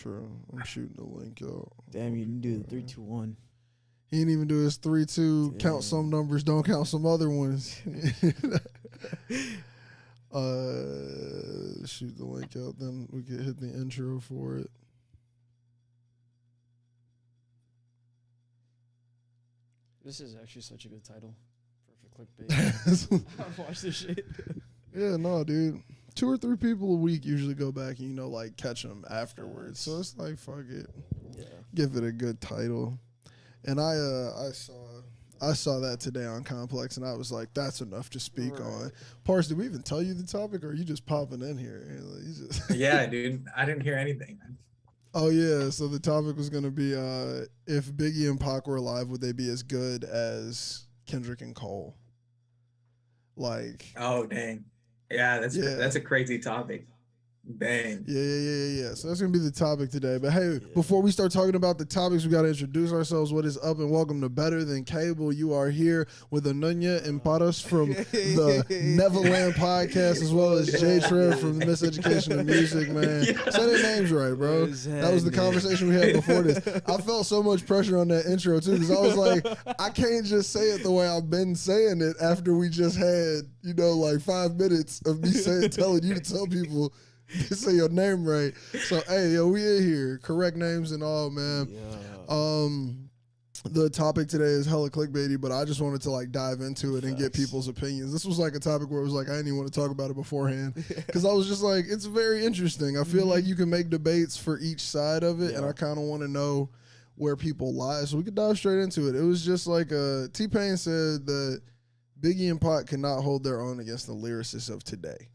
True. I'm shooting the link out. Damn, you didn't do the 3, 2, 1. He didn't even do his 3-2. Count some numbers, don't count some other ones. Shoot the link out, then we can hit the intro for it. This is actually such a good title. Perfect clickbait. I watch this shit. Yeah, no, dude. 2 or 3 people a week usually go back and, you know, like, catch them afterwards. So it's like, fuck it. Yeah. Give it a good title. And I saw that today on Complex, and I was like, that's enough to speak on. Parse, did we even tell you the topic, or are you just popping in here? Yeah, dude. I didn't hear anything, man. Oh, yeah. So the topic was going to be if Biggie and Pac were alive, would they be as good as Kendrick and Cole? Like. Oh, dang. Yeah, that's a crazy topic. Bang. Yeah. So that's going to be the topic today. But hey, before we start talking about the topics, we got to introduce ourselves. What is up, and welcome to Better Than Cable. You are here with ANANYA and Paras from the Nevaland podcast, as well as J-Treb from the Miseducation of Music, man. Yeah. Say their names right, bro. That was the conversation we had before this. I felt so much pressure on that intro, too, because I was like, I can't just say it the way I've been saying it after we just had, you know, like 5 minutes of me telling you to tell people say your name right. So hey, yo, we in here. Correct names and all, man. Yeah. The topic today is hella clickbaity, but I just wanted to like dive into it and get people's opinions. This was like a topic where it was like I didn't even want to talk about it beforehand because I was just like, it's very interesting. I feel like you can make debates for each side of it, and I kind of want to know where people lie, so we could dive straight into it. It was just like T-Pain said that Biggie and Pac cannot hold their own against the lyricists of today.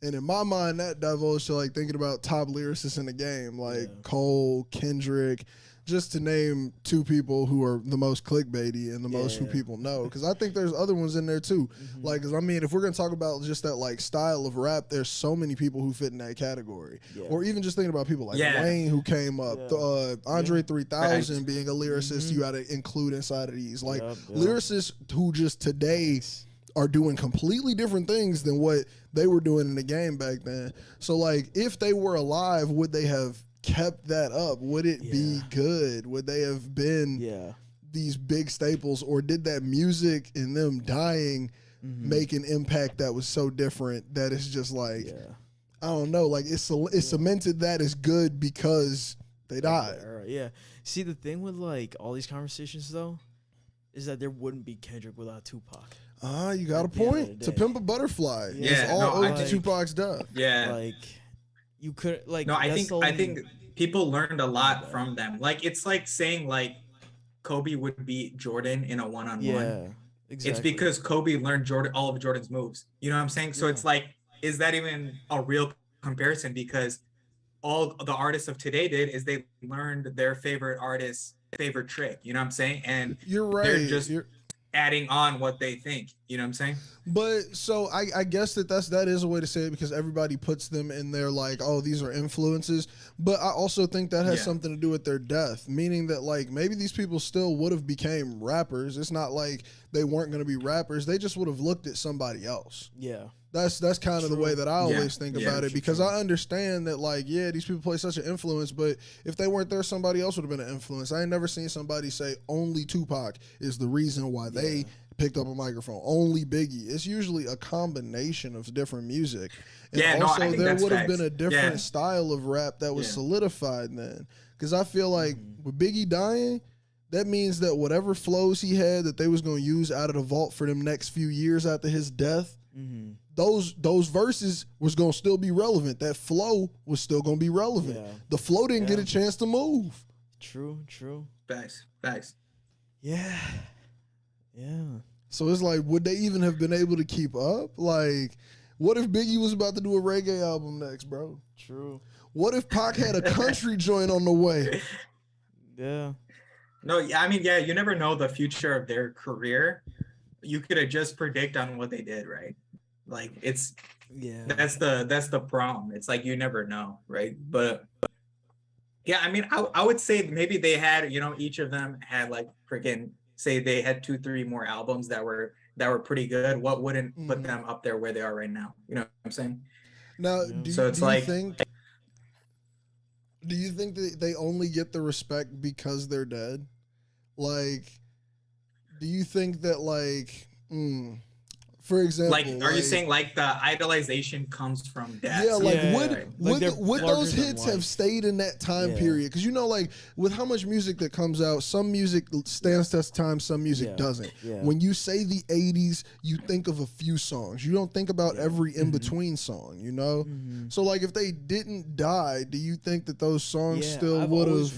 And in my mind, that divulged to like thinking about top lyricists in the game, like Cole, Kendrick, just to name 2 people who are the most clickbaity and the most who people know. Because I think there's other ones in there too. Like, cause I mean, if we're gonna talk about just that like style of rap, there's so many people who fit in that category. Or even just thinking about people like Wayne who came up, Andre 3000 being a lyricist, you got to include inside of these. Like lyricists who just today are doing completely different things than what they were doing in the game back then. So like if they were alive, would they have kept that up? Would it be good? Would they have been these big staples, or did that music and them dying make an impact that was so different that it's just like I don't know, like it's cemented that as good because they died. Yeah. See, the thing with like all these conversations though is that there wouldn't be Kendrick without Tupac. You got a point. To Pimp a Butterfly. It's all owed to Tupac's death. Yeah. Like you could like no, I think people learned a lot from them. Like it's like saying like Kobe would beat Jordan in a one-on-one. Yeah. Exactly. It's because Kobe learned all of Jordan's moves. You know what I'm saying? So it's like, is that even a real comparison? Because all the artists of today did is they learned their favorite artist's favorite trick. You know what I'm saying? And you're right. They're just adding on what they think. You know what I'm saying? But so I guess that is a way to say it, because everybody puts them in their like, oh, these are influences. But I also think that has something to do with their death, meaning that like maybe these people still would have became rappers. It's not like they weren't going to be rappers. They just would have looked at somebody else. Yeah. That's kind of the way that I always think about it, because I understand that like, these people play such an influence, but if they weren't there, somebody else would have been an influence. I ain't never seen somebody say only Tupac is the reason why they picked up a microphone. Only Biggie. It's usually a combination of different music. And also there would have been a different style of rap that was solidified then. Because I feel like with Biggie dying, that means that whatever flows he had that they was going to use out of the vault for them next few years after his death, those verses was going to still be relevant. That flow was still going to be relevant. The flow didn't get a chance to move. True. Facts. Yeah. So it's like, would they even have been able to keep up? Like, what if Biggie was about to do a reggae album next, bro? True. What if Pac had a country joint on the way? Yeah. No, I mean, you never know the future of their career. You could just predict on what they did, right? Like that's the problem. It's like you never know, right? But yeah, I mean, I would say maybe they had, each of them had like freaking, say they had 2-3 more albums that were pretty good. What wouldn't put them up there where they are right now? You know what I'm saying? Now, do you think Do you think that they only get the respect because they're dead? Like, do you think that for example, Like, are you saying like the idolization comes from death? yeah, like Like would those hits have stayed in that time period? Because like with how much music that comes out, some music stands test of time, some music doesn't. When you say the 80s, you think of a few songs. You don't think about every in between song. You know, so like if they didn't die, do you think that those songs still would have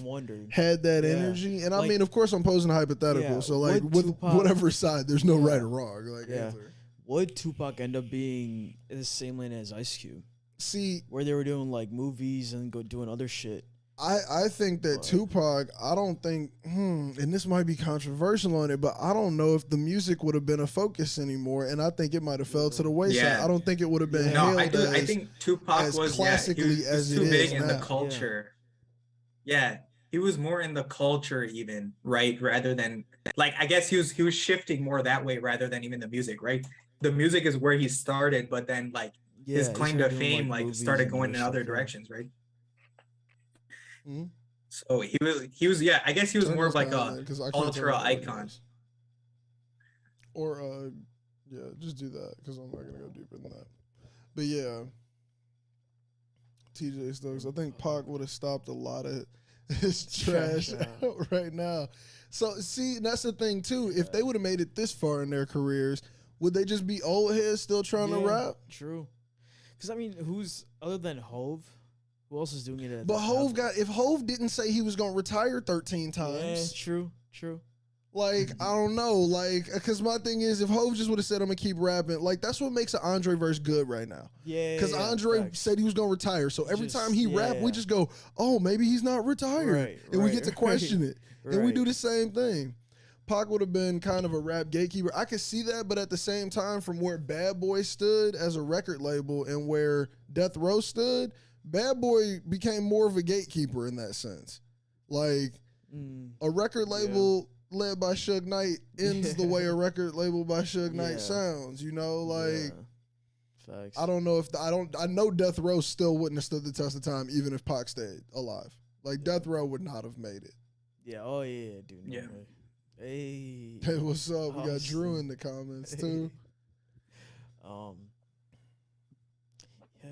had that energy? And I mean, of course, I'm posing a hypothetical. So like with whatever side, there's no right or wrong. Like answer. Would Tupac end up being in the same lane as Ice Cube? See, where they were doing like movies and doing other shit. I think that Tupac, I don't think, and this might be controversial on it, but I don't know if the music would have been a focus anymore, and I think it might have fell to the wayside. I don't think it would have been hailed I think Tupac was classically as too it big is in now. the culture. Yeah, he was more in the culture even, right? Rather than like, I guess he was shifting more that way rather than even the music, right? The music is where he started, but then like his claim to fame like started going in other directions, right? So he was I guess he was more of like a cultural icon. Or just do that because I'm not gonna go deeper than that. But yeah, TJ Stokes, I think Pac would have stopped a lot of his trash out right now. So see, that's the thing too. If they would have made it this far in their careers, would they just be old heads still trying to rap? True. Because I mean, who's other than Hove? Who else is doing it? But if Hove didn't say he was gonna retire 13 times, true. Like I don't know, like because my thing is, if Hove just would have said I'm gonna keep rapping, like that's what makes an Andre verse good right now. Yeah. Because Andre said he was gonna retire, so every time he rap, we just go, oh, maybe he's not retired, and we get to question it, and we do the same thing. Pac would have been kind of a rap gatekeeper. I could see that, but at the same time, from where Bad Boy stood as a record label and where Death Row stood, Bad Boy became more of a gatekeeper in that sense. Like a record label led by Suge Knight ends the way a record label by Suge Knight sounds. You know, like facts. I don't know if I know Death Row still wouldn't have stood the test of time even if Pac stayed alive. Like Death Row would not have made it. Yeah. Oh yeah, dude. No way. Hey, what's up? We got Drew in the comments too. Yeah,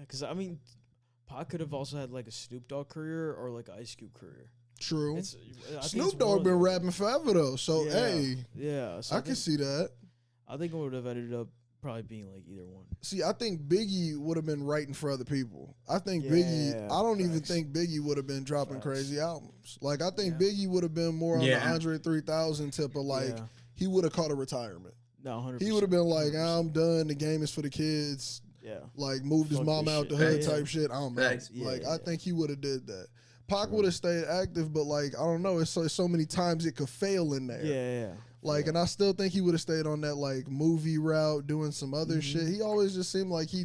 because I mean, Pac could have also had like a Snoop Dogg career or like an Ice Cube career. True. Snoop Dogg been rapping forever though, so so I can see that. I think it would have ended up probably being like either one. See, I think Biggie would have been writing for other people. I think Biggie. I don't even think Biggie would have been dropping crazy albums. Like I think Biggie would have been more on the Andre 3000 tip of like he would have caught a retirement. No, 100%. He would have been like, I'm done. The game is for the kids. Yeah. Like moved his mom out the hood type shit. I don't know. Like I think he would have did that. Pac would have stayed active, but like I don't know. It's so many times it could fail in there. Yeah. Like, and I still think he would have stayed on that like movie route, doing some other shit. He always just seemed like he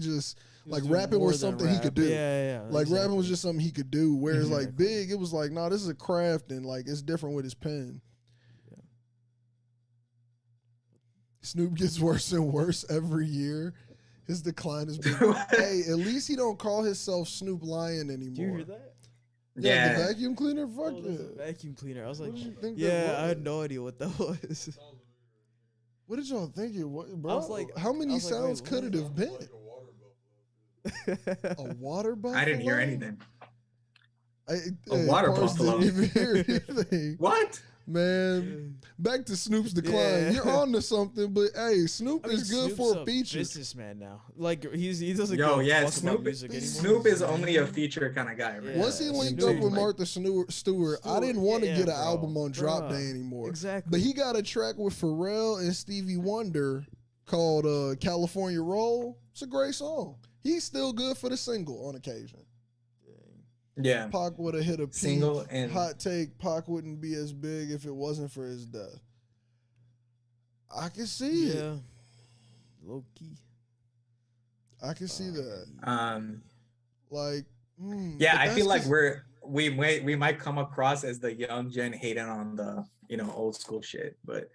like rapping was something he could do. Yeah. Like rapping was just something he could do. Whereas like Big, it was like, nah, this is a craft and like it's different with his pen. Yeah. Snoop gets worse and worse every year. His decline has been. Hey, at least he don't call himself Snoop Lion anymore. Do you hear that? Yeah, the vacuum cleaner. Fuck it. Vacuum cleaner. I was like, I had no idea what that was. What did y'all think it was, bro? I was like, how many sounds could it have been? A water buffalo. I didn't hear anything. A water buffalo. Didn't even hear anything. What? Man, back to Snoop's decline. You're on to something, but hey, Snoop is good for a feature. Businessman now, like he doesn't. Snoop is only a feature kind of guy. Right? Once he linked up with Martha Stewart, I didn't want to get an album on Drop Day anymore. Exactly. But he got a track with Pharrell and Stevie Wonder called "California Roll." It's a great song. He's still good for the single on occasion. Yeah, Pac would have hit a single and hot take. Pac wouldn't be as big if it wasn't for his death. I can see it. Low key. I can see that. I feel like we might come across as the young gen hating on the old school shit, but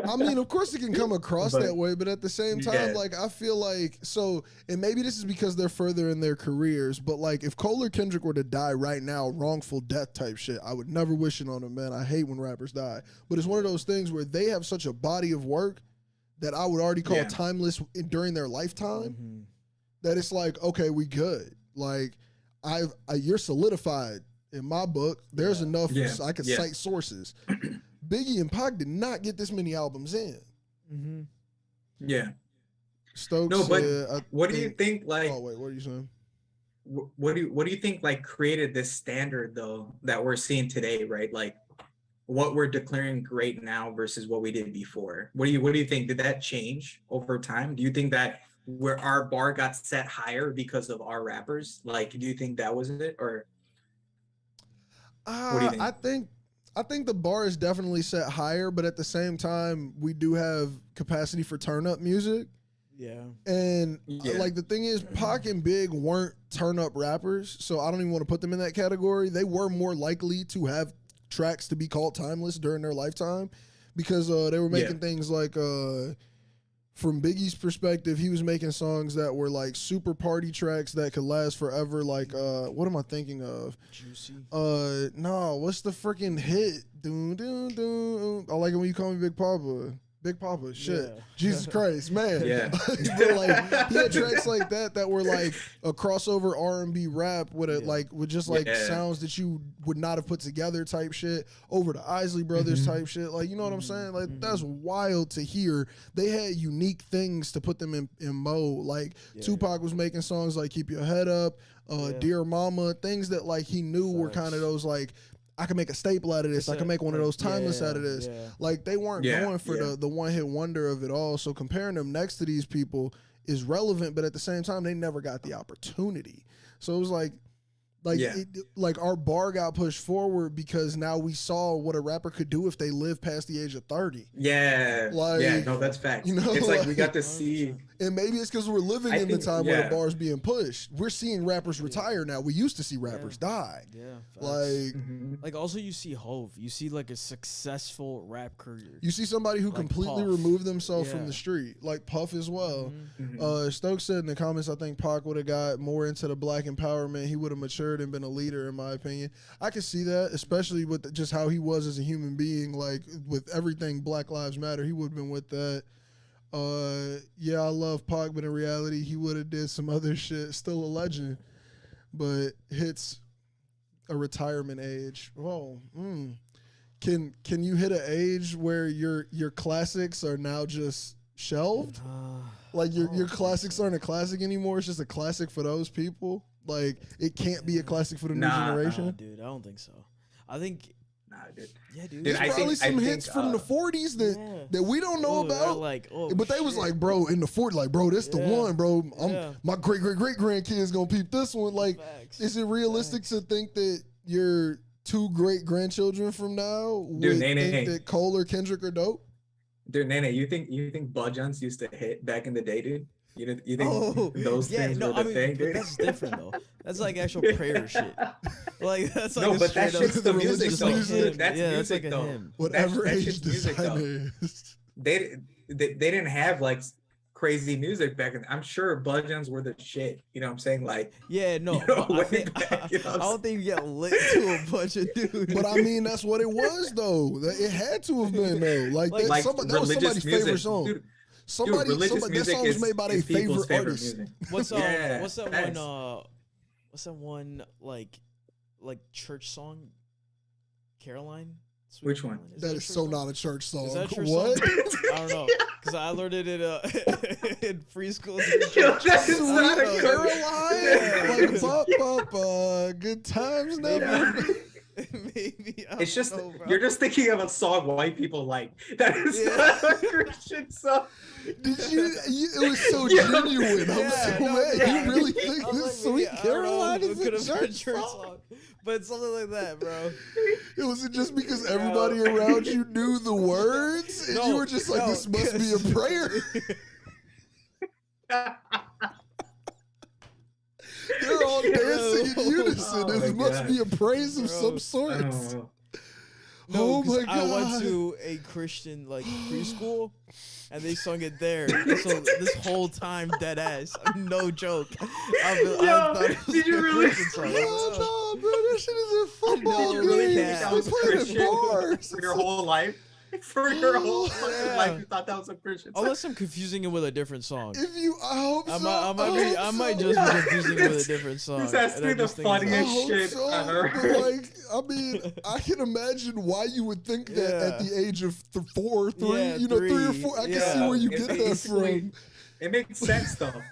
I mean, of course it can come across that way, but at the same time, like, I feel like, so, and maybe this is because they're further in their careers, but like, if Cole or Kendrick were to die right now, wrongful death type shit, I would never wish it on them, man. I hate when rappers die. But it's one of those things where they have such a body of work that I would already call timeless during their lifetime, that it's like, okay, we good. Like, you're solidified in my book. There's enough, I could cite sources. Biggie and Pac did not get this many albums in. Yeah. Stokes. No, but what do you think? Like, oh wait, what are you saying? What do you think? Like, created this standard though that we're seeing today, right? Like, what we're declaring great now versus what we did before. What do you think? Did that change over time? Do you think that where our bar got set higher because of our rappers? Like, do you think that was it, or what do you think? I think the bar is definitely set higher, but at the same time, we do have capacity for turn up music. Yeah. And like the thing is, Pac and Big weren't turn up rappers, so I don't even want to put them in that category. They were more likely to have tracks to be called timeless during their lifetime because they were making things like from Biggie's perspective, he was making songs that were like super party tracks that could last forever. Like, what am I thinking of? Juicy. No, what's the freaking hit? Doom, doom, doom. I like it when you call me Big Papa. Big Papa, shit. Yeah. Jesus Christ, man. Yeah. But like, he had tracks like that were like a crossover R&B rap with with just like sounds that you would not have put together type shit, over the Isley Brothers type shit. Like, you know what I'm saying? Like, that's wild to hear. They had unique things to put them in mode. Like, Tupac was making songs like Keep Your Head Up, Dear Mama, things that like he knew were kind of those like, I can make a staple out of this. I can make one of those timeless out of this. Yeah. Like, they weren't going for the one-hit wonder of it all. So comparing them next to these people is relevant, but at the same time, they never got the opportunity. So it was like our bar got pushed forward because now we saw what a rapper could do if they lived past the age of 30. Yeah. Like, no, that's fact. You know, it's like we got to see. And maybe it's because we're living in the time where the bar's being pushed. We're seeing rappers retire now. We used to see rappers die. Yeah. Like, like also you see Hove. You see like a successful rap career. You see somebody who like completely Puff. removed themselves from the street, like Puff as well. Stokes said in the comments, I think Pac would have got more into the black empowerment. He would have matured and been a leader, in my opinion. I can see that, especially with just how he was as a human being, like with everything Black Lives Matter. He would have been with that. I love Pac, but in reality, he would have did some other shit. Still a legend, but hits a retirement age. Whoa. Can you hit an age where your classics are now just shelved? Like your classics aren't a classic anymore. It's just a classic for those people. Like, it can't be a classic for the new generation. Dude, I don't think so. I think. Dude. Yeah, dude. There's probably some hits from the 40s that we don't know about. Like, but they was like, bro, in the 40s, like, bro, this the one, bro. My great grandkids gonna peep this one. Like, is it realistic to think that your two great grandchildren from now would think that Cole or Kendrick are dope? Dude, Nene, you think Budgeons used to hit back in the day, dude? You think those things were the thing, dude? That's different though. That's like actual prayer shit. Like, that's like but that shit's the music though. Music. That's music like though. Whatever that age design is. They didn't have like crazy music back then. I'm sure Budgeons were the shit. You know what I'm saying? Like, I don't think you get lit to a bunch of dudes. But I mean, that's what it was though. It had to have been though. Like that was somebody's favorite song. Dude, somebody that song was made by their favorite artist. What's that one like church song? Caroline? Sweet Which one? That is so not a church song. Is that a church what? Song? I don't know, because I learned it in preschool. That is not a Caroline. Like pop, good times never. Maybe it's just you're just thinking of a song white people like. That is not a Christian song. Did you? It was so genuine. I'm so mad. You really think this Sweet Caroline is a church song? But something like that, bro. It wasn't just because everybody around you knew the words, and you were just like, "This must be a prayer." They're all dancing in unison. This must be a praise of some sort. No, Oh 'cause my I went God. to a Christian like preschool, and they sung it there. So this whole time, dead ass, no joke. Yo, did you really? No, bro, that shit is a football Did you really game. think that We was played in Christian bars. for your whole life? For your whole fucking Yeah. life, you thought that was a Christian song? Unless I'm confusing it with a different song. If you, I hope so. I might just be confusing it with a different song. This has to and be I the just think it's I funniest hope shit so, I've ever but heard. like, I mean, I can imagine why you would think that at Yeah. the age of 4 or 3, Yeah, you know, 3 or 3. 4. I can Yeah. see where you It get that basically- from. It makes sense though.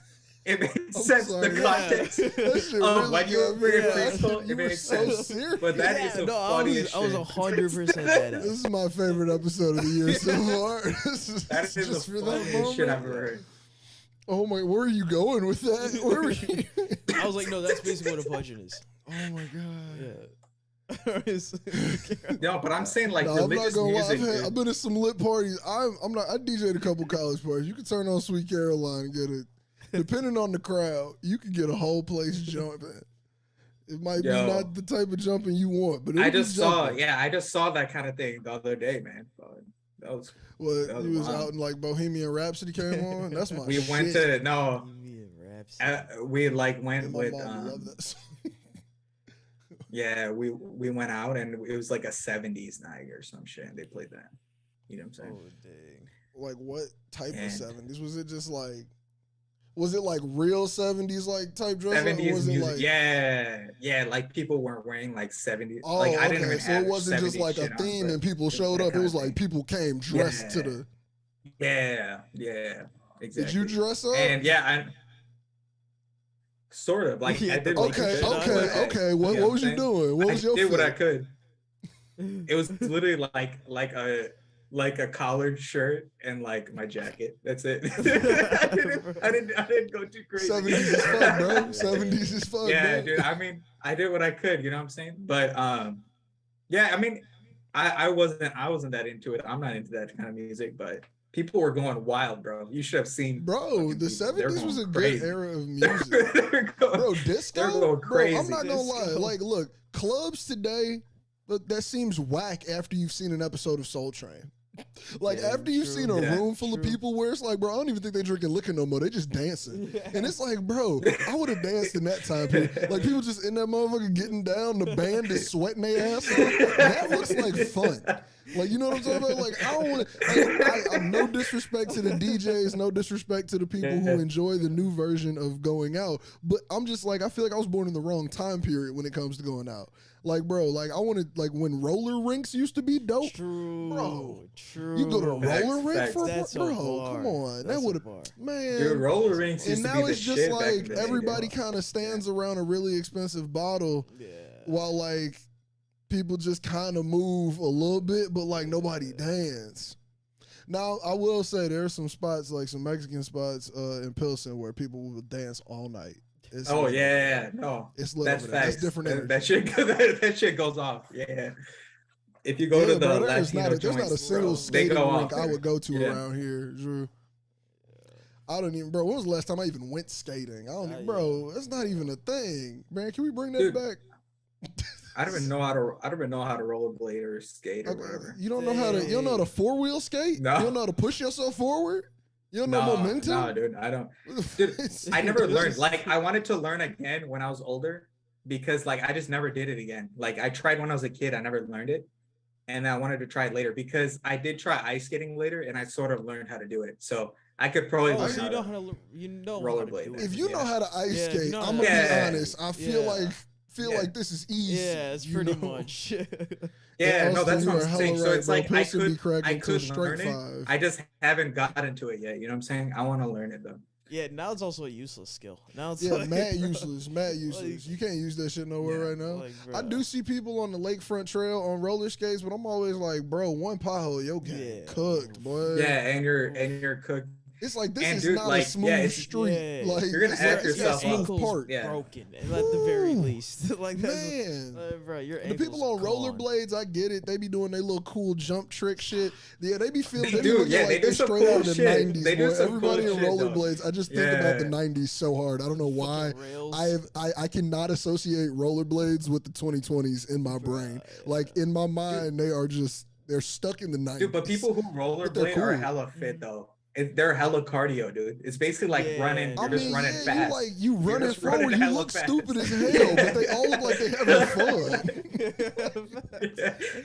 It makes sense. sorry. The context That shit of really when you were got me. in Yeah. preschool, You it were makes so sense. serious. But that is the no, funniest I was shit. 100% dead This ass. is my favorite episode of the year so far. That is just the for that funniest shit I've moment. ever heard. Oh my, where are you going with that? Where are you? I was like, no, that's basically what a pudgeon is. Oh my god. Yeah. No, but I'm saying like No, I'm not religious gonna lie. music. I've been to some lit parties. I'm not. I DJ'd a couple college parties. You can turn on Sweet Caroline and get it. Depending on the crowd, you can get a whole place jumping. It might be Yo. not the type of jumping you want, but I it'll be just saw, jumping. I just saw that kind of thing the other day, man. That was What, that was you was wild. out in like Bohemian Rhapsody came on? That's my we shit. went to no, Bohemian Rhapsody. we like And went my with mom loved that song. yeah, we went out and it was like a 70s night or some shit, and they played that. You know what I'm saying? Oh dang. Like what type And- of 70s? Was it just like, was it like real 70s like type dress up? Or 70s was it music, like, yeah, like people weren't wearing like 70s. oh, like I okay. didn't even So have it wasn't just 70s like a shit on, theme but and people it was showed that up. It kinda was like thing. people came dressed to Yeah. the. Yeah, exactly. Did you dress up? And yeah, I sort of like Yeah, I did. what I Okay, could, okay, okay. What, You know what what was I'm you saying? doing? What was your did what I fit? could. It was literally like a collared shirt and like my jacket. That's it. I didn't go too crazy. 70s is fun, bro. 70s is fun. Yeah, man. dude. I mean, I did what I could. You know what I'm saying? But yeah. I mean, I wasn't that into it. I'm not into that kind of music. But people were going wild, bro. You should have seen. Bro, fucking the people. They're 70s was a going good crazy. era of music. They're going- Bro, disco? They're going Bro, I'm crazy. not gonna lie. Disco. Like, look, clubs today, look, that seems whack after you've seen an episode of Soul Train. Like, Yeah, after you've true. seen a Yeah, room full of true. people where it's like, bro, I don't even think they drinking liquor no more. They just dancing. And it's like, bro, I would have danced in that time period. Like, people just in that motherfucker getting down, the band is sweating their ass off. That looks like fun. Like, you know what I'm talking about? Like, I don't want to, I'm no disrespect to the DJs, no disrespect to the people who enjoy the new version of going out. But I'm just like, I feel like I was born in the wrong time period when it comes to going out. Like, bro, like, I wanted, like, when roller rinks used to be dope. True. Bro, True. You go to a Facts, roller rink facts. for That's a bro, bar. come on. That's That a would have, bar. man. Dude, roller rinks And used to now be the it's just shit back in like the day, everybody dude. kind of stands around a really expensive bottle Yeah. while like people just kind of move a little bit, but like nobody dance. Now I will say there are some spots, like some Mexican spots in Pilsen, where people will dance all night. It's Oh lit. yeah, no, It's lit that's over there. That's facts. different energy. That shit, that shit goes off. Yeah. If you go Yeah, to the bro, there's Latino not a joints, single bro, they skating go rink off. I would go to Yeah. around here, Drew. I don't even, bro. When was the last time I even went skating? I don't, bro. That's not even a thing, man. Can we bring that Dude, back? I don't even know how to. I don't even know how to rollerblade or skate or Okay, whatever. you don't know how to. You don't know how to 4-wheel skate. No. You don't know how to push yourself forward. You don't know momentum. No, dude, I don't. Dude, I never learned. Like, I wanted to learn again when I was older because, like, I just never did it again. Like, I tried when I was a kid, I never learned it, and I wanted to try it later because I did try ice skating later, and I sort of learned how to do it. So I could probably Oh, learn so how you know to- how to you know rollerblade. how to do it. If you know Yeah. how to ice Yeah, if skate, you know I'm how gonna to- be Yeah. honest. I feel Yeah. like this is easy. Yeah, it's you pretty know? much. Yeah, no, Austin, that's you what are I'm hella saying. So right, it's bro. like Pilsen be cracking I till could straight learn it. 5. I just haven't gotten into it yet. You know what I'm saying? I want to learn it though. Yeah, now it's also a useless skill. Now it's Yeah, like, mad useless, mad useless. You can't use that shit nowhere Yeah, right now. like, I bro. do see people on the lakefront trail on roller skates, but I'm always like, bro, one pothole, yo, getting Yeah. cooked, boy. Yeah, and you're cooked. It's like this And is dude, not like, a smooth yeah, it's- street. Yeah. Like You're gonna it's act like, it's not a yourself smooth up. ankles part. Yeah. broken, at the very Ooh. least. beast. Like that's Man. bro, your The people on ankle's gone. rollerblades, I get it. They be doing their little cool jump trick shit. Yeah, they be feeling. They They be do, looking yeah, like they do they some straight cool out of the shit. 90s. They do Boy. some Everybody cool in shit, though. rollerblades, I just think about the Yeah. 90s so hard. I don't know why. Fucking rails. I cannot associate rollerblades with the 2020s in my brain. Like in my mind, they're stuck in the 90s. Dude, but people who rollerblade cool. are hella fit though. They're hella cardio, dude. It's basically like running. Yeah, You're just running fast. You running just running forward. You hella look fast. stupid as hell, but they all look like they having fun.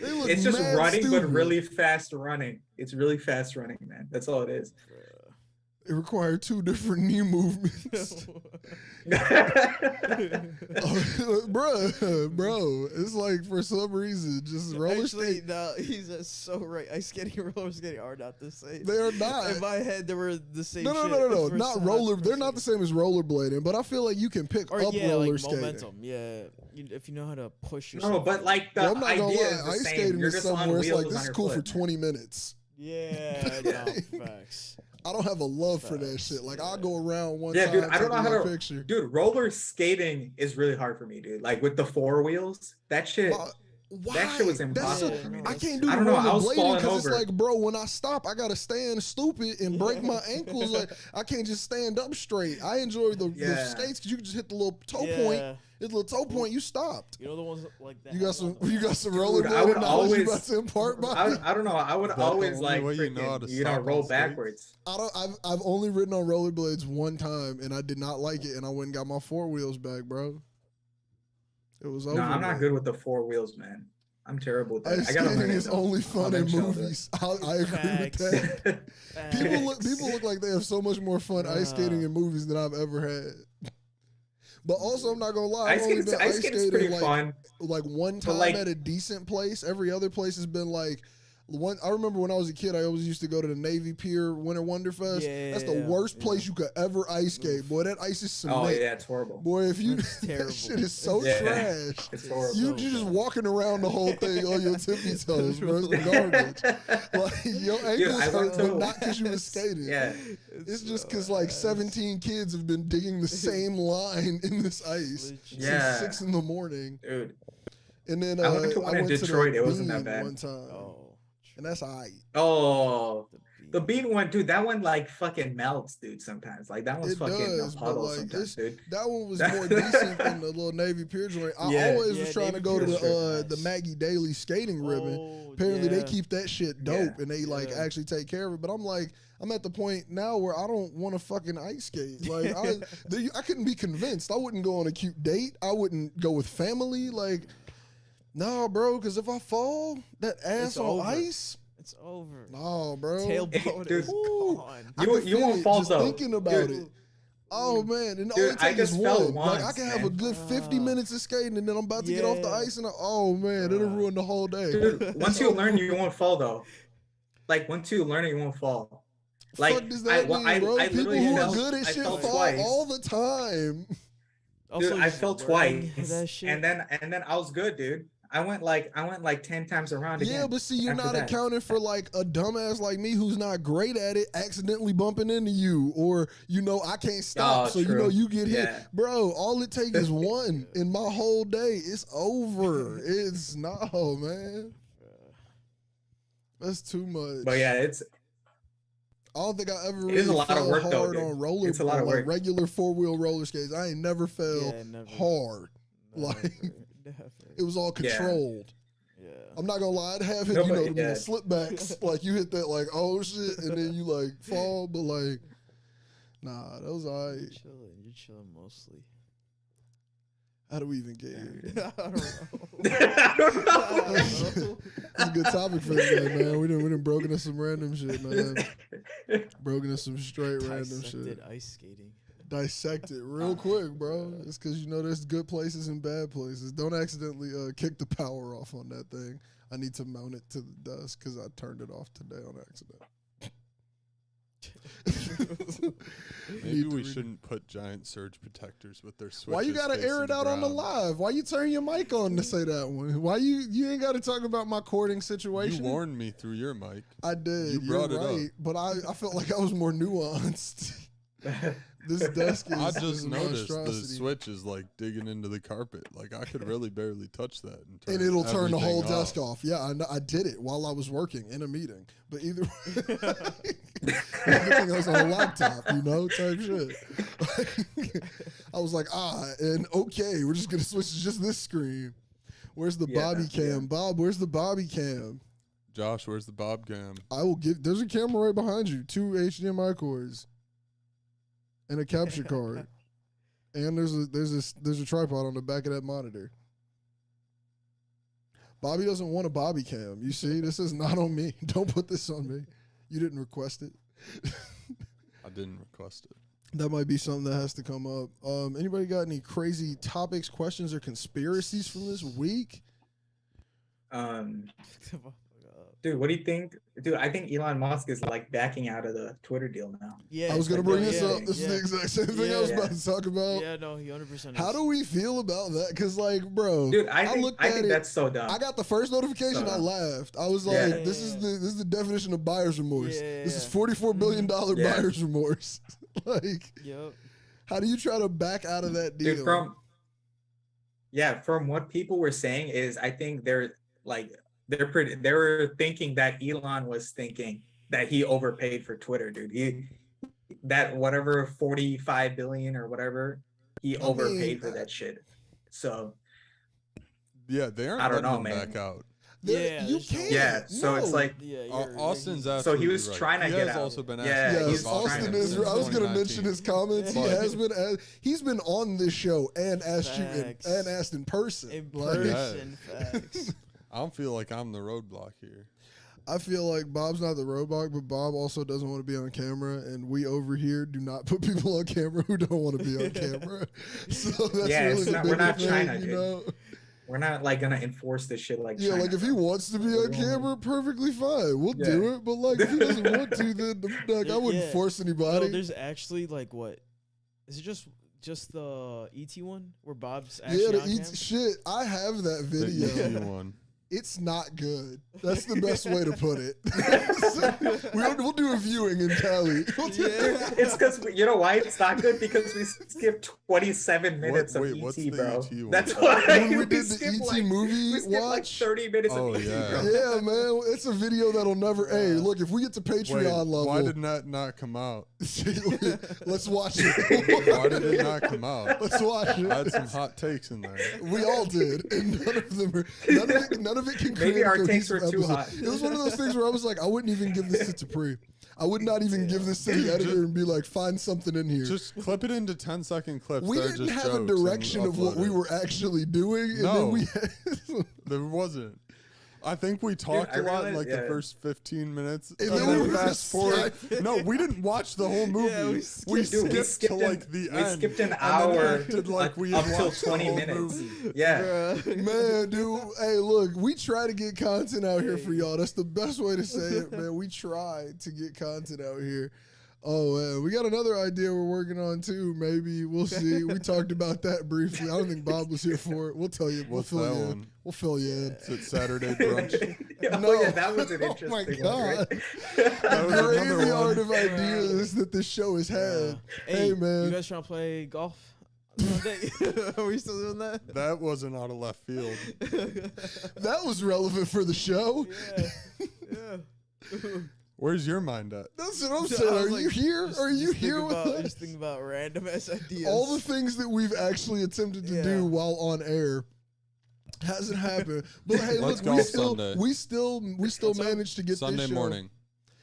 They look It's just mad running, stupid. but really fast running. It's really fast running, man. That's all it is. It required 2 different knee movements. bro, it's like for some reason, just roller skate. No, he's so right. Ice skating and roller skating are not the same. They are not. In my head, they were the same. No. shit. Not roller. They're not the same as rollerblading, but I feel like you can pick Or up yeah, roller like skating. momentum. Yeah, if you know how to push yourself. No, but like the Well, I'm not gonna idea lie. is the Ice same. skating You're is just on somewhere it's wheels like this on is your cool foot, for man. 20 minutes. Yeah, no, facts. I don't have a love for that shit. Like I'll go around one Yeah, time. dude, I don't know taking how my to. picture. Dude, roller skating is really hard for me, dude. Like with the 4 wheels, that shit. Why? That shit was That's impossible so- for me. I can't do I the don't know, I was rollerblading falling because it's over. like, bro, when I stop, I gotta stand stupid and break my ankles. Like I can't just stand up straight. I enjoy the Yeah. skates because you can just hit the little toe point. Hit the little toe point, you stopped. You know the ones like that. You got some I rollerblading would knowledge you always- about to impart, bro. I don't know. I would That's the always only like way you freaking, know how to you know, stop on roll skates? backwards. I've only ridden on rollerblades one time and I did not like it and I went and got my 4 wheels back, bro. It was over. No, I'm not man. good with the 4 wheels, man. I'm terrible with that. Ice I gotta learn skating it, is though. only fun in eventually I'll do it. movies. I agree with Facts. that. People look like they have so much more fun ice skating Nah. in movies than I've ever had. But also, I'm not gonna lie, I've Ice only skating's, been ice ice skating's skating pretty fun. like one time like- at a decent place. Every other place has been like one. I remember when I was a kid, I always used to go to the Navy Pier Winter Wonderfest. Yeah, That's the yeah, worst yeah. place you could ever ice skate. Boy, that ice is cement. Oh yeah, it's horrible. Boy, if you It's that terrible. shit is so Yeah. trash. It's horrible. You So just bad. walking around the whole thing on your tippy toes, bro. It's garbage. Like your ankles I went hurt, but to- not because you was skating. Yeah. It's just because like 17 kids have been digging the same line in this ice Yeah. since 6 in the morning. Dude. And then I went to one in the Detroit. It wasn't that Bean bad. one time, Oh, and that's alright. Oh, the bean. bean one, dude. That one like fucking melts, dude. Sometimes, like that one's It fucking does, a but puddle like sometimes, dude. that one was more decent than the little Navy Pier joint. I Yeah. always Yeah, was trying to Navy go to Pier's the nice. Maggie Daly skating ribbon. Oh, Apparently they yeah. keep that shit dope Yeah. and they like Yeah. actually take care of it. But I'm like, I'm at the point now where I don't want to fucking ice skate. Like I couldn't be convinced. I wouldn't go on a cute date. I wouldn't go with family. Like, nah, bro. Because if I fall, that ass It's on over. ice. It's over. Nah, bro. Tailbone Dude. is gone. I You- can you feel won't it fall, just though. thinking about Dude. it. Oh man, and Dude, only I take is just fell one. Like I once, can have a man. good 50 Ah. minutes of skating, and then I'm about to get off the Yeah. ice, and oh man, it'll Ah. ruin the whole day. Dude, once you learn, you won't fall though. Like once you learn it, you won't fall. Like Fuck does that mean, bro? People literally who are fell- good at I shit fell fall twice. all the time. Dude, I just fell learning twice, that shit. and then I was good, dude. I went like 10 times around again. Yeah, but see, you're after not that. accounting for like a dumbass like me who's not great at it accidentally bumping into you, or I can't stop, Oh, so true. you get hit, Yeah. bro. All it takes is one, and my whole day is over. It's no, man. That's too much. But yeah, it's I don't think I ever It really is a lot of fell work, though, hard dude. on roller, It's a lot on of like work. regular 4-wheel roller skates. I ain't never fell Yeah, never. hard. Like Never. it was all Yeah. controlled. Yeah. I'm not gonna lie, I'd have it, No, but the yeah. slipbacks. Like you hit that like oh shit, and then you like fall, but like nah, that was alright. You're chilling. You're chilling mostly. How do we even get here? I don't know. I don't know. It's a good topic for today, man. We done broken into some random shit, man. Broken into some straight random Dissected shit. ice skating. Dissect it real quick, bro. It's because there's good places and bad places. Don't accidentally kick the power off on that thing. I need to mount it to the desk because I turned it off today on accident. Maybe Need to we re- shouldn't put giant surge protectors with their switches. Why you gotta air it facing out on the ground. live? Why you turn your mic on to say that one? Why you ain't got to talk about my courting You situation? warned me through your mic. I did. You brought You're it up. right, but I felt like I was more nuanced. This desk is. I is just a noticed the monstrosity. switch is like digging into the carpet. Like I could really barely touch that. And it'll turn the whole everything desk off. Yeah, I did it while I was working in a meeting. But either way, good thing I was on a laptop, type shit. I was like, and okay, we're just gonna switch to just this screen. Where's the bobby cam? Yeah. Bob, where's the bobby cam? Josh, where's the bob cam? I will give. There's a camera right behind you. 2 HDMI cords, and a capture card, and there's a tripod on the back of that monitor. Bobby doesn't want a bobby cam. You see, this is not on me. Don't put this on me. You didn't request it. I didn't request it. That might be something that has to come up. Anybody got any crazy topics, questions, or conspiracies from this week? Dude, what do you think? Dude, I think Elon Musk is like backing out of the Twitter deal now. Yeah, I was gonna bring this up. This is the exact same thing I was about to talk about. Yeah, no, he 100%. How do we feel about that? Because, like, bro, dude, I think that's so dumb. I got the first notification. I laughed. I was like, this is the definition of buyer's remorse. This is $44 billion buyer's remorse. Like, how do you try to back out of that deal? Dude, from what people were saying is, I think they were thinking that Elon was thinking that he overpaid for Twitter, dude. That whatever 45 billion or whatever, he overpaid for that shit. So yeah, they aren't. I don't know, man. Back out. You can't. Yeah, so it's like Austin's. So he was trying to get out. Also been Austin is. I was going to mention his comments. He has been. He's been on this show and asked you and asked in person. Facts. I don't feel like I'm the roadblock here. I feel like Bob's not the roadblock, but Bob also doesn't want to be on camera, and we over here do not put people on camera who don't want to be on camera. So that's really we're not thing, China, dude. We're not like gonna enforce this shit like China. Like if he wants to be on camera, perftly fine. We'll do it. But like if he doesn't want to, then like I wouldn't force anybody. No, there's actually like what? Is it just the ET one where Bob's actually on camera? Shit. I have that video. The ET one. It's not good. That's the best way to put it. We'll do a viewing in Cali. It's because you know why it's not good? Because we skipped 27 minutes of ET, bro. ET That's why when we did the ET movie we skipped like 30 minutes of ET, bro. Yeah, man. It's a video that'll never. Hey, look, if we get to Patreon level, why did that not come out? Let's watch it. Why did it not come out? Let's watch it. I had some hot takes in there. We all did, and none of it can maybe our takes were too hot. It was one of those things where I was like, I wouldn't even give this to Tapri. I would not even give this to the editor and be like, find something in here. Just clip it into 10-second clips. We didn't have a direction of what we were actually doing. And then there wasn't. I think we talked a lot in like the first 15 minutes. And then we fast forward. No, we didn't watch the whole movie. Yeah, we skipped to like the end. We skipped an hour like we up till 20 minutes. Yeah. Man, dude. Hey, look, we try to get content out here for y'all. That's the best way to say it, man. We try to get content out here. Oh, man. We got another idea we're working on, too. Maybe. We'll see. We talked about that briefly. I don't think Bob was here for it. We'll tell you. We'll fill you in. We'll fill you in. Is it Saturday brunch? That was an interesting my God. one, right? The crazy art of ideas that this show has had. Hey, man. You guys trying to play golf? Are we still doing that? That wasn't out of left field. That was relevant for the show. Yeah. Where's your mind at? That's what I'm saying. Are you here? Are you here with us? Just think about random ass ideas. All the things that we've actually attempted to do while on air hasn't happened. But hey, look, we still managed to get Sunday this show. morning.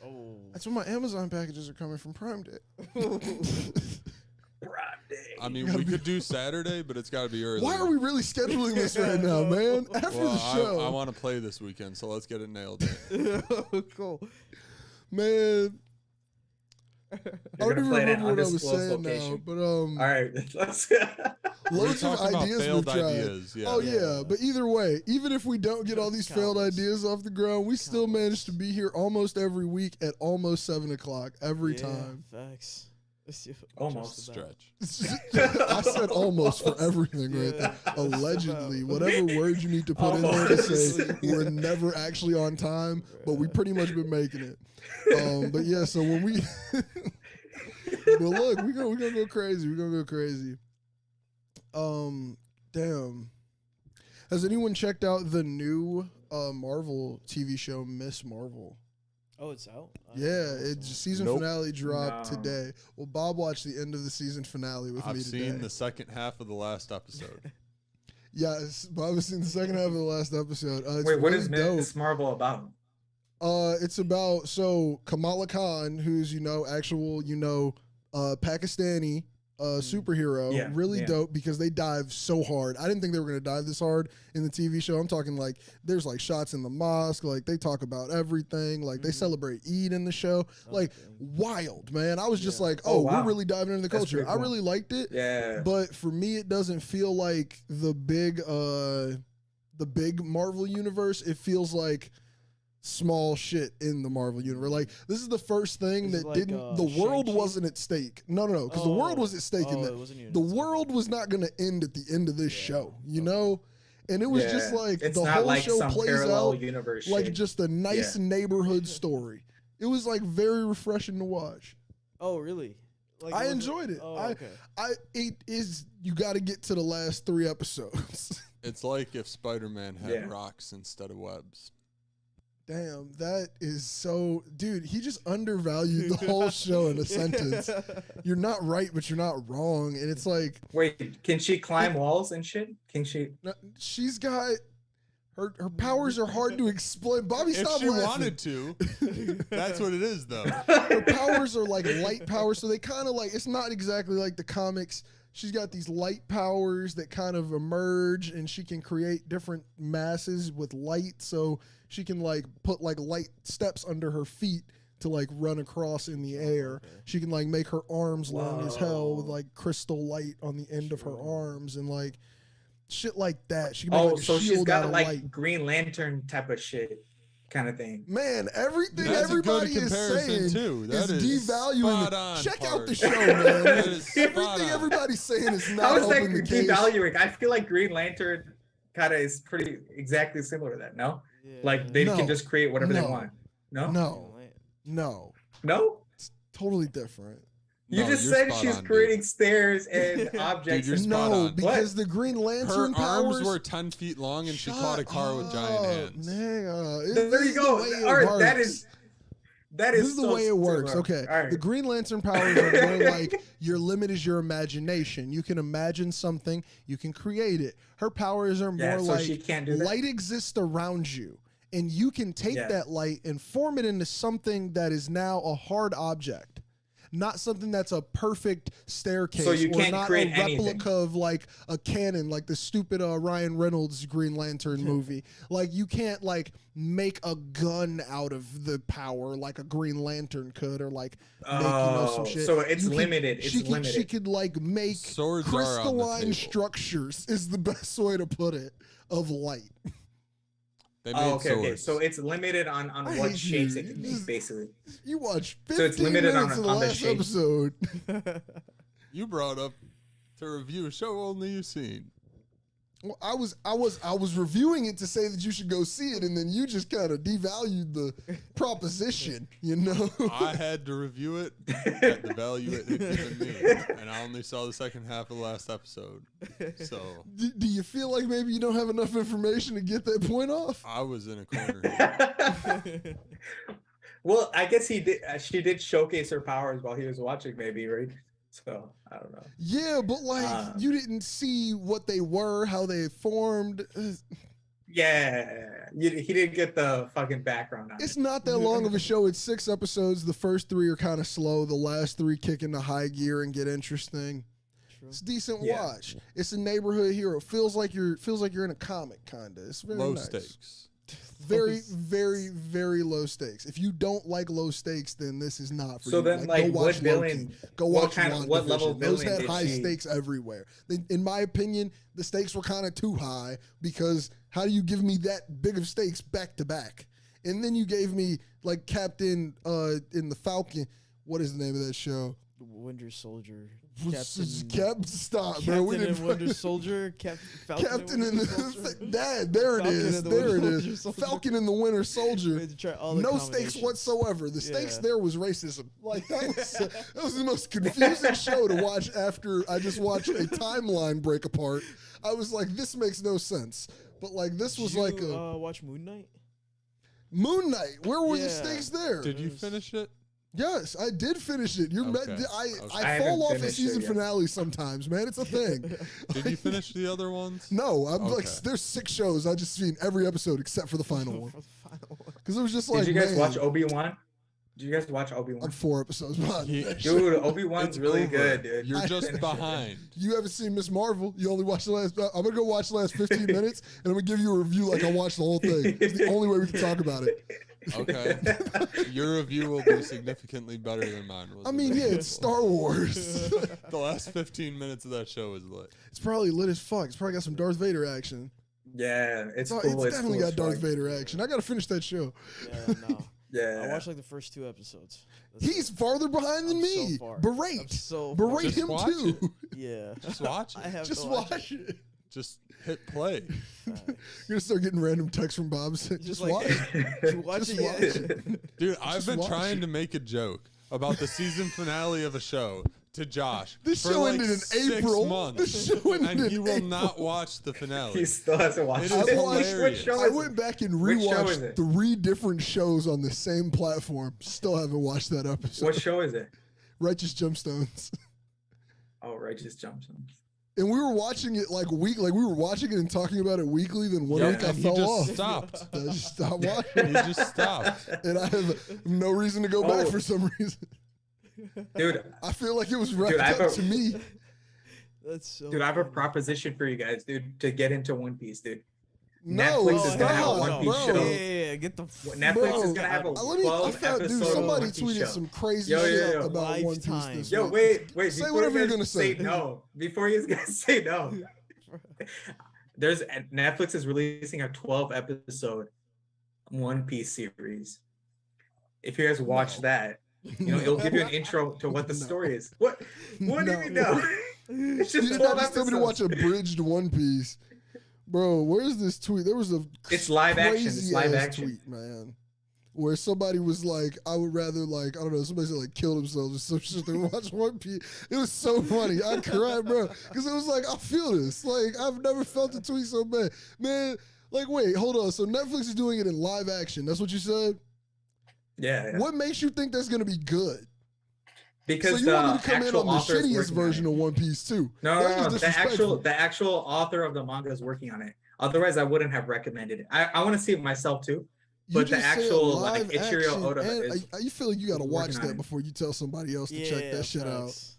Oh, that's when my Amazon packages are coming from Prime Day. I mean, we could do Saturday, but it's got to be early. Why are we really scheduling this right now, man? After the show. I want to play this weekend, so let's get it nailed. Cool. Man. I don't even remember what I was saying location. now, but all right, let's loads of ideas we've tried. Ideas, yeah. Oh yeah, but either way, even if we don't get all these failed ideas off the ground, we still manage to be here almost every week at almost 7:00 every time. Facts. Almost stretch. I said almost for everything right there. Allegedly, whatever word you need to put in there to say we're never actually on time, but we pretty much been making it. But yeah, so when we But look, we're gonna go crazy. We're gonna go crazy. Damn. Has anyone checked out the new Marvel TV show, Miss Marvel? Oh, it's out? Yeah, season finale dropped today. Well, Bob watched the end of the season finale with me today. I've seen the second half of the last episode. Yes, Bob has seen the second half of the last episode. Wait, what is Miss Marvel about? It's about Kamala Khan, who's Pakistani superhero, really dope because they dive so hard. I didn't think they were gonna dive this hard in the TV show. I'm talking like there's like shots in the mosque, like they talk about everything, like they celebrate Eid in the show, like wild, man. I was just like, wow. We're really diving into the culture. Cool. I really liked it. Yeah. But for me, it doesn't feel like the big Marvel universe. It feels like small shit in the Marvel universe. Like this is the first thing that the world wasn't at stake. No, because the world was at stake in that. The world was not going to end at the end of this show, you know? And it was just like it's the not whole like show some plays parallel out universe like shit. just a nice neighborhood story. It was like very refreshing to watch. Oh, really? Like, I enjoyed it. Oh, okay. It is, you got to get to the last 3 episodes. It's like if Spider-Man had rocks instead of webs. Damn, that is so... Dude, he just undervalued the whole show in a sentence. You're not right, but you're not wrong. And it's like... Wait, can she climb walls and shit? Can she... She's got... Her powers are hard to explain. Bobby, stop laughing. If she wanted to. That's what it is, though. Her powers are like light powers, so they kind of like... It's not exactly like the comics. She's got these light powers that kind of emerge, and she can create different masses with light, so she can like put like light steps under her feet to like run across in the air. Okay. She can like make her arms long as hell with like crystal light on the end of her arms and like shit like that. She can make, like, a so shield she's got out of like light. Green Lantern type of shit kind of thing. Man, everything everybody is saying too. Is devaluing it. Check out the show, man. Everything everybody's saying is not How is that helping the case. devaluing? I feel like Green Lantern kind of is pretty exactly similar to that, no? Yeah. Like they can just create whatever they want. No? It's totally different. You just said she's creating stairs and objects. Dude, you're because the Green Lantern powers... arms were 10 feet long and she caught a car with giant hands. There you go. All right, this is the way it works. Okay. Right. The Green Lantern powers are more like your limit is your imagination. You can imagine something, you can create it. Her powers are more like she can't do that. Light exists around you, and you can take that light and form it into something that is now a hard object. Not something that's a perfect staircase, so you can't not create a replica anything. Of like a cannon, like the stupid Ryan Reynolds Green Lantern movie. Like you can't like make a gun out of the power like a Green Lantern could, or like make some shit. So it's limited. She could like make swords crystalline structures is the best way to put it of light. They made swords. Okay. So it's limited on what shapes it can make, basically. You watch 15 minutes of the last episode. You brought up to review a show only you've seen. Well, I was reviewing it to say that you should go see it, and then you just kind of devalued the proposition, you know? I had to review it at the value it had given me, and I only saw the second half of the last episode. So, do you feel like maybe you don't have enough information to get that point off? I was in a corner. Well, I guess she did showcase her powers while he was watching, maybe, right? So I don't know. Yeah, but like you didn't see what they were, how they formed. Yeah, he didn't get the fucking background on it. It's not that long of a show. It's 6 episodes. The first 3 are kind of slow. The last 3 kick into high gear and get interesting. True. It's a decent watch. It's a neighborhood hero. Feels like you're in a comic, kinda. It's very low nice. Stakes. Very, very, very low stakes. If you don't like low stakes, then this is not for you. So then, like, go watch what villain? Go watch what level villain? Those had high stakes everywhere. In my opinion, the stakes were kind of too high because how do you give me that big of stakes back to back? And then you gave me like Captain in the Falcon. What is the name of that show? Winter Soldier. Stop, bro. We Captain didn't and Winter Soldier. Falcon Captain and and Winter Soldier. Dad, there it Falcon is. and the There it Winter is. Soldier. Falcon and the Winter Soldier. We had to try all the No stakes combinations. whatsoever. The stakes Yeah. there was racism. Like that was the most confusing show to watch after I just watched a timeline break apart. I was like, this makes no sense. But like this was Did you, like a watch Moon Knight? Moon Knight. Where were the Yeah. stakes there? Did you finish it? Yes, I did finish it. You're Okay. I I fall haven't off a finished it season yet. finale sometimes, man. It's a thing. Did you finish the other ones? No, I'm like, Okay. there's 6 shows. I just seen every episode except for the final one. Because it was just like, Did you guys man, watch Obi-Wan? Did you guys watch Obi-Wan? I'm 4 episodes behind. Yeah. Dude, Obi-Wan's It's really over. good, dude. You're I just finished it. behind. You haven't seen Miss Marvel. You only watched the last. I'm gonna go watch the last 15 minutes, and I'm gonna give you a review like I watched the whole thing. It's the only way we can talk about it. Okay. Your review will be significantly better than mine was. I mean, yeah, it's Star Wars. The last 15 minutes of that show is lit. It's probably lit as fuck. It's probably got some Darth Vader action. Yeah, it's It's, cool. it's definitely cool got as Darth fuck. Vader action. I gotta finish that show. Yeah, no. Yeah. I watched like the first 2 episodes. That's He's farther behind than I'm so me. far. I'm Berate. so Berate Just him watch too. it. Yeah. Just watch I it. have Just to watch it. Just hit play. You're gonna start getting random texts from Bob saying, Just just like, watch. Did you watch Just it watch yet? it. Dude, I've Just been watch trying it. to make a joke about the season finale of a show to Josh This for show like ended in 6 April. months, This show ended and in he will not April. watch the finale. He still hasn't watched It it. is I watched- hilarious. Which show I is went it? back and Which show is rewatched it? 3 different shows on the same platform. Still haven't watched that episode. What show is it? Righteous Gemstones. Oh, Righteous Gemstones. And we were watching it like we were watching it and talking about it weekly. Then one Yeah, week I and he fell just off. stopped. I just stopped watching, He just stopped. and I have no reason to go back Oh. for some reason. Dude, I feel like it was wrapped I have up a- to me. That's so. dude, I have a funny. proposition for you guys, dude, to get into One Piece, dude. No, Netflix is stop, gonna have a One Piece bro. show. Yeah, get the. Netflix Bro, is gonna have a Let me. I 12 found, dude. episode Somebody One Piece tweeted show. some crazy Yo, shit yo, yo. about One Piece Lifetime. this Yo, week. wait. Say before whatever you you're guys gonna say. no. Before you guys say no. There's Netflix is releasing a 12 episode One Piece series. If you guys watch No. that, it'll give you an intro to what the No. story is. What do you mean no? It's just You 12 just told me to watch episodes. a bridged One Piece. Bro, where's this tweet? There was a It's live action. It's crazy live ass action. tweet, man. Where somebody was like, I would rather like, I don't know, somebody said like kill themselves or some shit than watch One Piece. It was so funny. I cried, bro. Because it was like, I feel this. Like, I've never felt a tweet so bad. Man, like, wait, hold on. So Netflix is doing it in live action. That's what you said? Yeah. What makes you think that's going to be good? Because so you want me to the come in actual on the author is shittiest working on version it. of One Piece too? No, That's no, just no. disrespectful. The actual author of the manga is working on it. Otherwise, I wouldn't have recommended it. I want to see it myself too. You But the just said actual, like, live Ichiro action, Oda and is you feel like you got to watch working on that it. before you tell somebody else to check that shit out. facts.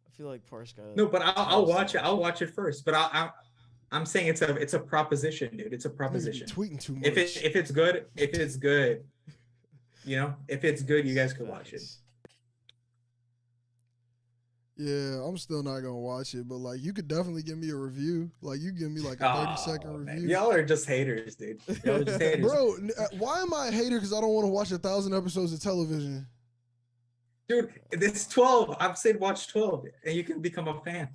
I feel like Parse got. No, but I'll watch it. I'll watch it first. But I'm saying it's a proposition, dude. It's a Niggas be proposition. tweeting too much. If it's good, if it's good, you guys could watch it. Yeah, I'm still not gonna watch it, but like you could definitely give me a review. Like you give me like a 30-second Oh, man. review. Y'all are just haters, dude. Y'all are just haters. Bro, why am I a hater? Because I don't want to watch 1,000 episodes of television. Dude, it's 12. I've said watch 12, and you can become a fan.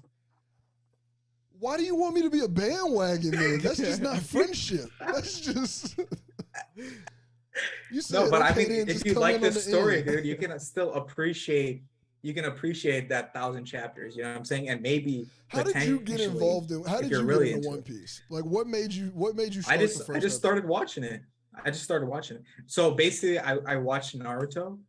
Why do you want me to be a bandwagon then? That's just not friendship. That's just. You said, No, but I okay, mean, then if just you come like in on this the story, end. dude, you can still appreciate. You can appreciate that 1,000 chapters. You know what I'm saying? And maybe. How did you get potentially, involved in? How if did you're you really get into into One it. Piece? Like, what made you? What made you? Start I the just first started episode? watching it. I just started watching it. So basically, I watched Naruto,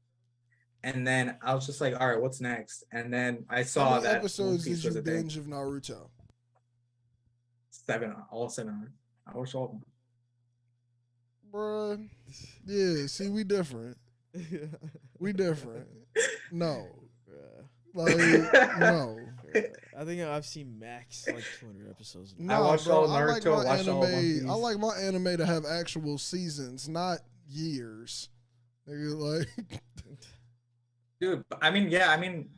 and then I was just like, all right, what's next? And then I How saw many that One episodes Piece did was you a thing. binge of Naruto? 7, all 7. I watched all of them. Bruh. Yeah, see, we different. We different. No. Like, no. I think I've seen max like 200 episodes. No, watched bro, all I like Naruto, my watched all One anime. Piece. I like my anime to have actual seasons, not years. Nigga, like, Dude, I mean,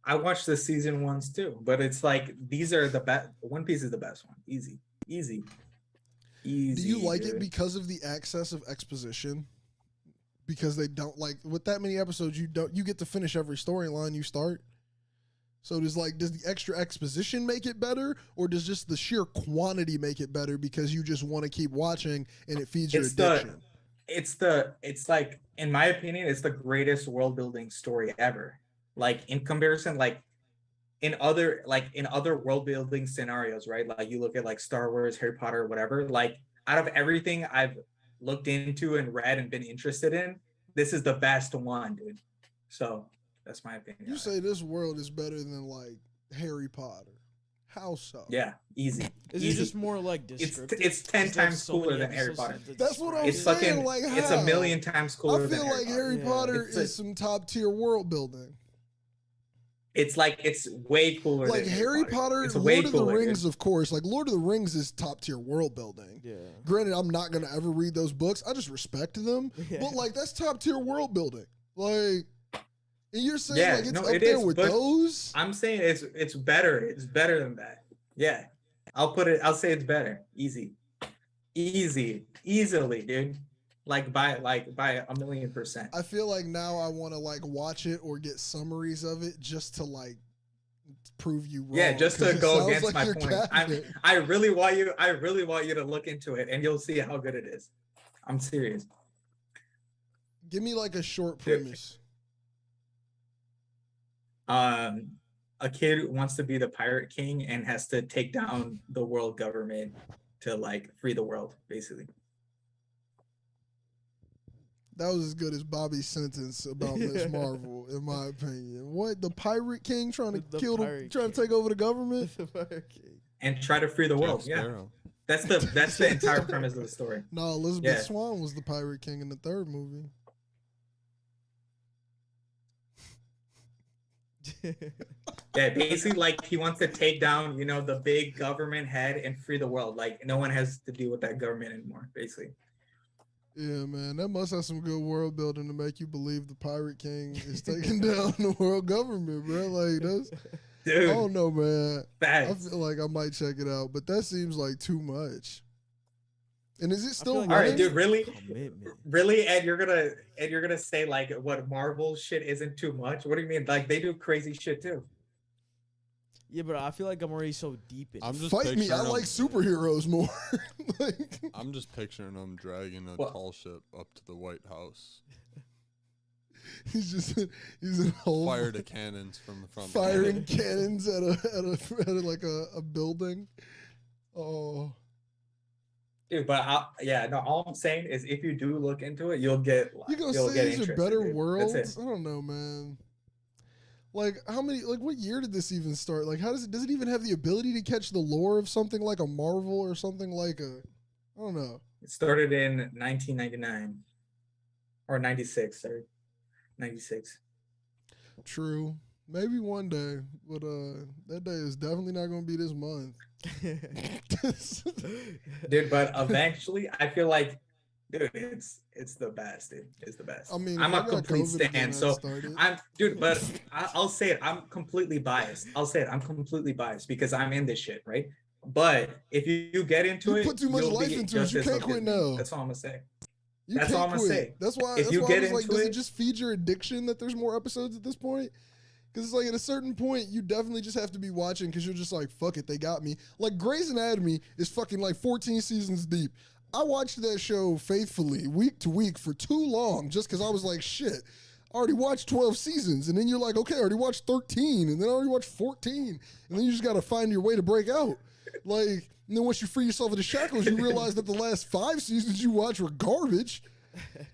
I watched the season ones too, but it's like these are the best. One Piece is the best one. Easy. do you like it dude. because of the access of exposition? because they don't like with that many episodes. You get to finish every storyline you start. So does the extra exposition make it better, or does just the sheer quantity make it better because you just want to keep watching and it feeds your addiction? It's like, in my opinion, it's the greatest world building story ever. Like in comparison, like in other world building scenarios, right? Like you look at like Star Wars, Harry Potter, whatever. Like out of everything I've looked into and read and been interested in, this is the best one, dude. So that's my opinion. You say this world is better than like Harry Potter. How so? Yeah, easy. Is easy. it just more like descriptive? It's 10 times cooler than Harry Potter. That's what I'm saying. Fucking, like, it's a million times cooler than Harry Potter. I feel like Harry Potter is some top tier world building. It's like, it's way cooler like than Harry Potter. It's Lord of the Rings, of course. Like Lord of the Rings is top tier world building. Yeah. Granted, I'm not gonna ever read those books. I just respect them. Yeah. But like that's top tier world building. Like, and you're saying yeah, like it's no, up it there is, with those? I'm saying it's better. It's better than that. Yeah. I'll say it's better. Easily, dude. Like by 1,000,000%. I feel like now I want to like watch it or get summaries of it just to like prove you wrong. Yeah, just to go against like my point. I really want you to look into it and you'll see how good it is. I'm serious. Give me like a short premise. A kid wants to be the pirate king and has to take down the world government to like free the world, basically. That was as good as Bobby's sentence about Miss Marvel, in my opinion. What, the pirate king trying to take over the government? The pirate king. And try to free the world. Yeah. That's the entire premise of the story. No, Elizabeth Swann was the pirate king in the third movie. Yeah, basically like he wants to take down, the big government head and free the world. Like no one has to deal with that government anymore, basically. Yeah, man, that must have some good world building to make you believe the pirate king is taking down the world government, bro. Like that's, dude, I don't know, man. Facts. I feel like I might check it out, but that seems like too much. And is it still like all right, dude? Really, commitment. Really, and you're gonna say like what Marvel shit isn't too much? What do you mean? Like they do crazy shit too. Yeah, but I feel like I'm already so deep in. Fight me! I like superheroes more. Like, I'm just picturing them dragging a tall ship up to the White House. He's in whole fire the cannons from the front. Firing cannons at a building. Oh. Dude, but all I'm saying is if you do look into it, you'll get. You gonna say these are better worlds? I don't know, man. Like what year did this even start? Like how does it even have the ability to catch the lore of something like a Marvel or something like I don't know. It started in 1999 or 96, sorry. 96. True. Maybe one day, but that day is definitely not going to be this month. Dude, but eventually I feel like dude, it's the best, dude. It's the best. I mean, I'm a complete stan, so but I'll say it. I'm completely biased. Because I'm in this shit, right? But if you get into it, put too much life into it. You can't quit now. That's all I'm gonna say. That's all I'm gonna say. That's why. If you get into does it just feed your addiction that there's more episodes at this point? Because it's like at a certain point, you definitely just have to be watching because you're just like, fuck it, they got me. Like Grey's Anatomy is fucking like 14 seasons deep. I watched that show faithfully week to week for too long just because I was like, shit, I already watched 12 seasons. And then you're like, okay, I already watched 13. And then I already watched 14. And then you just got to find your way to break out. Like, and then once you free yourself of the shackles, you realize that the last 5 seasons you watched were garbage.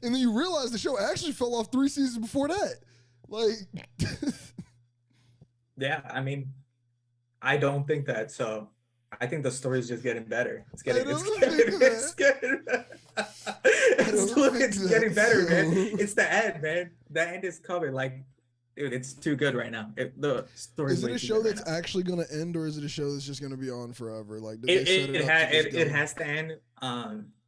And then you realize the show actually fell off 3 seasons before that. Like, yeah, I mean, I don't think that. So I think the story is just getting better. It's getting better, man. It's the end, man. The end is coming. Like, dude, it's too good right now. The story is it a show that's actually going to end, or is it a show that's just going to be on forever? Like, did it has to end.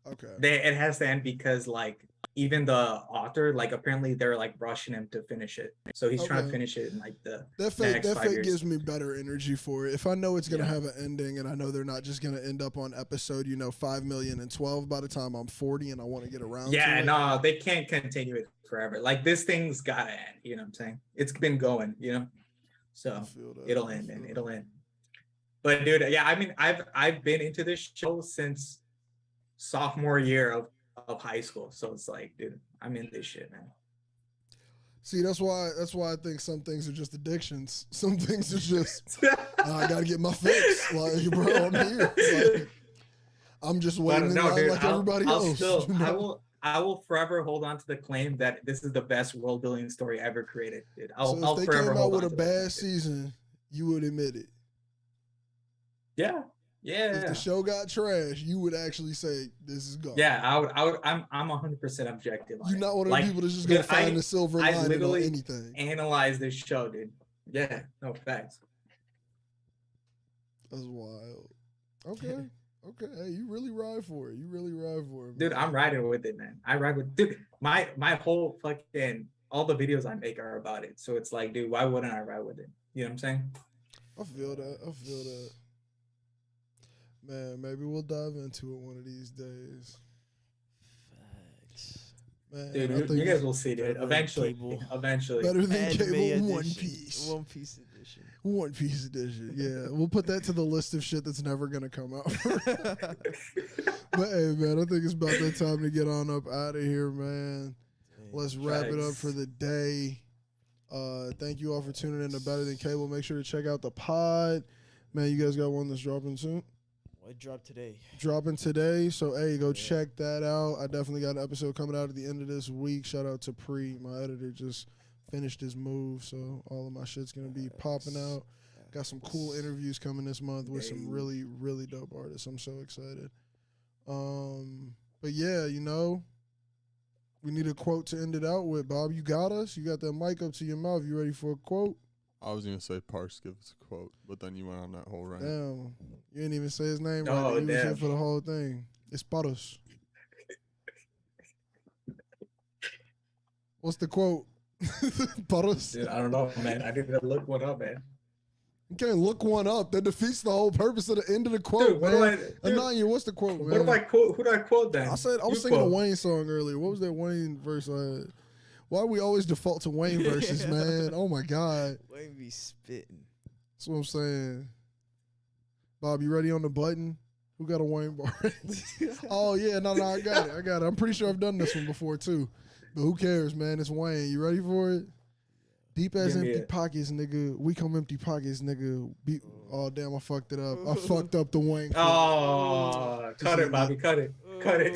Okay. It has to end because like even the author, like apparently they're like rushing him to finish it. So he's trying to finish it in like the that next 5 fate years. gives me better energy for it. If I know it's gonna have an ending, and I know they're not just gonna end up on episode 5,000,012 by the time I'm 40 and I want to get around. Yeah, to it. no, they can't continue it forever. Like this thing's gotta end. You know what I'm saying? It's been going. So it'll end, man. It'll end. But dude, yeah, I mean, I've been into this show since sophomore year of high school. So it's like, dude, I'm in this shit, man. See, that's why I think some things are just addictions. Some things are just I gotta get my fix. Like, bro, I'm here. Like, I'm just waiting in line dude, like everybody else. I will forever hold on to the claim that this is the best world building story ever created, dude. So if they came out with a bad season, you would admit it. Yeah. If the show got trash, you would actually say this is gone. Yeah, I'm 100% objective. You're not one of the people that's just gonna find the silver lining on anything. Analyze this show, dude. Yeah, no facts. That's wild. Okay. Hey, you really ride for it. Man. Dude, I'm riding with it, man. I ride with dude. My whole fucking all the videos I make are about it. So it's like, dude, why wouldn't I ride with it? You know what I'm saying? I feel that. Man, maybe we'll dive into it one of these days. Facts. Man, dude, you guys will see, dude. Eventually. Better than Cable One Piece. One Piece edition. One Piece edition. Yeah, we'll put that to the list of shit that's never gonna come out. But hey, man, I think it's about that time to get on up out of here, man. Let's wrap it up for the day. Thank you all for tuning in to Better Than Cable. Make sure to check out the pod. Man, you guys got one that's dropping soon? It dropped today. So, hey, go check that out. I definitely got an episode coming out at the end of this week. Shout out to Pre. My editor just finished his move, so all of my shit's going to be popping out. Got some cool interviews coming this month with some really, really dope artists. I'm so excited. But, yeah, we need a quote to end it out with. Bob, you got us? You got that mic up to your mouth. You ready for a quote? I was gonna say Parks give us a quote, but then you went on that whole rant. Damn, you didn't even say his name right. Oh, He was here for the whole thing. It's Paros. What's the quote? Paros. Dude, I don't know, man. I need to look one up, man. You can't look one up. That defeats the whole purpose of the end of the quote, man. Ananya, what's the quote, man? What if I quote? Who do I quote then? I was singing a Wayne song earlier. What was that Wayne verse I had? Why we always default to Wayne verses, man? Oh my God. Wayne be spitting. That's what I'm saying. Bob, you ready on the button? Who got a Wayne bar? Oh yeah, no, I got it. I'm pretty sure I've done this one before too. But who cares, man? It's Wayne. You ready for it? Deep as empty pockets, nigga. We come empty pockets, nigga. Oh damn, I fucked it up. I fucked up the Wayne. Oh, cut it, Bobby. Cut it.